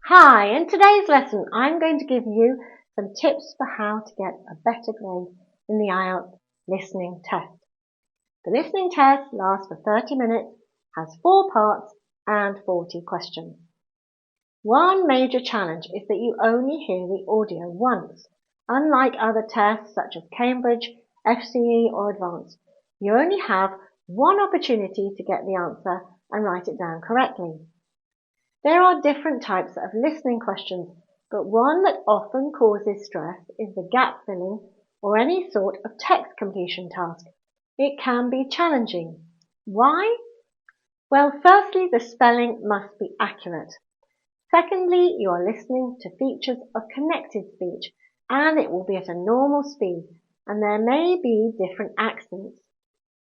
Hi, in today's lesson I'm going to give you some tips for how to get a better grade in the IELTS listening test. The listening test lasts for 30 minutes, has 4 parts and 40 questions. One major challenge is that you only hear the audio once. Unlike other tests such as Cambridge, FCE or Advanced, you only have one opportunity to get the answer and write it down correctly. There are different types of listening questions, but one that often causes stress is the gap filling or any sort of text completion task. It can be challenging. Why? Well, firstly, the spelling must be accurate. Secondly, you are listening to features of connected speech, and it will be at a normal speed, and there may be different accents.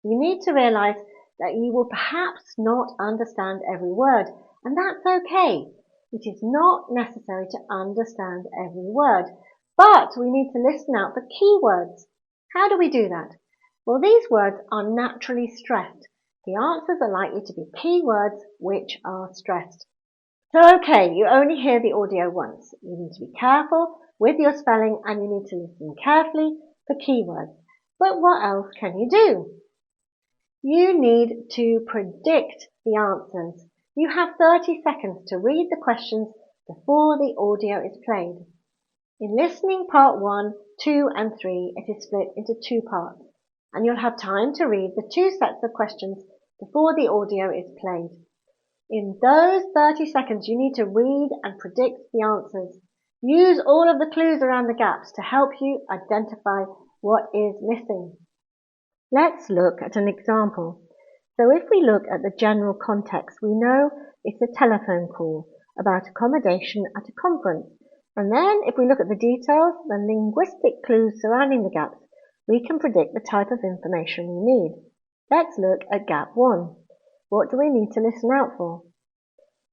You need to realize that you will perhaps not understand every word, and that's okay. It is not necessary to understand every word, but we need to listen out for keywords. How do we do that? Well, these words are naturally stressed. The answers are likely to be keywords which are stressed. So, okay, you only hear the audio once. You need to be careful with your spelling and you need to listen carefully for keywords. But what else can you do? You need to predict the answers. You have 30 seconds to read the questions before the audio is played. In listening part 1, 2 and 3, it is split into 2 parts, and you'll have time to read the 2 sets of questions before the audio is played. In those 30 seconds, you need to read and predict the answers. Use all of the clues around the gaps to help you identify what is missing. Let's look at an example. So if we look at the general context, we know it's a telephone call about accommodation at a conference. And then if we look at the details, the linguistic clues surrounding the gaps, we can predict the type of information we need. Let's look at gap 1. What do we need to listen out for?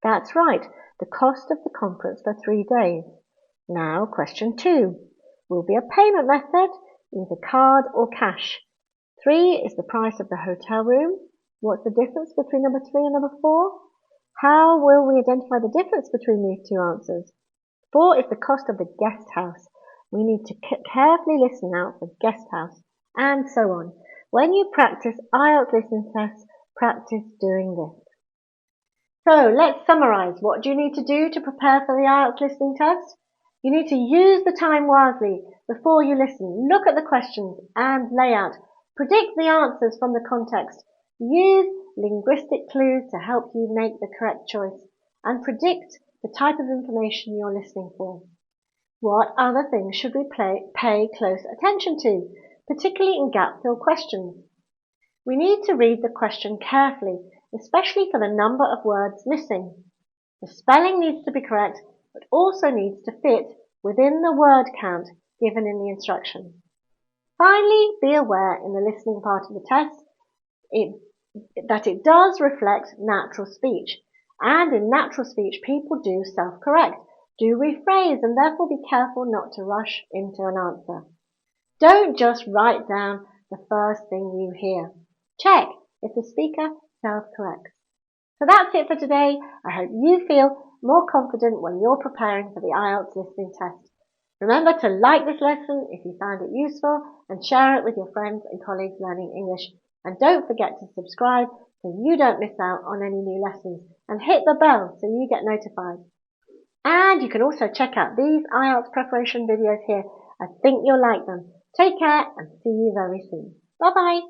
That's right, the cost of the conference for 3 days. Now question 2. Will be a payment method, either card or cash. 3 is the price of the hotel room. What's the difference between number 3 and number 4? How will we identify the difference between these 2 answers? 4 is the cost of the guest house. We need to carefully listen out for guest house, and so on. When you practice IELTS listening tests, practice doing this. So let's summarize. What do you need to do to prepare for the IELTS listening test? You need to use the time wisely before you listen. Look at the questions and layout. Predict the answers from the context. Use linguistic clues to help you make the correct choice and predict the type of information you're listening for. What other things should we pay close attention to, particularly in gap-fill questions? We need to read the question carefully, especially for the number of words missing. The spelling needs to be correct, but also needs to fit within the word count given in the instructions. Finally, be aware in the listening part of the test that it does reflect natural speech. And in natural speech, people do self-correct, do rephrase, and therefore be careful not to rush into an answer. Don't just write down the first thing you hear. Check if the speaker self-corrects. So that's it for today. I hope you feel more confident when you're preparing for the IELTS listening test. Remember to like this lesson if you found it useful and share it with your friends and colleagues learning English. And don't forget to subscribe so you don't miss out on any new lessons. And hit the bell so you get notified. And you can also check out these IELTS preparation videos here. I think you'll like them. Take care and see you very soon. Bye bye.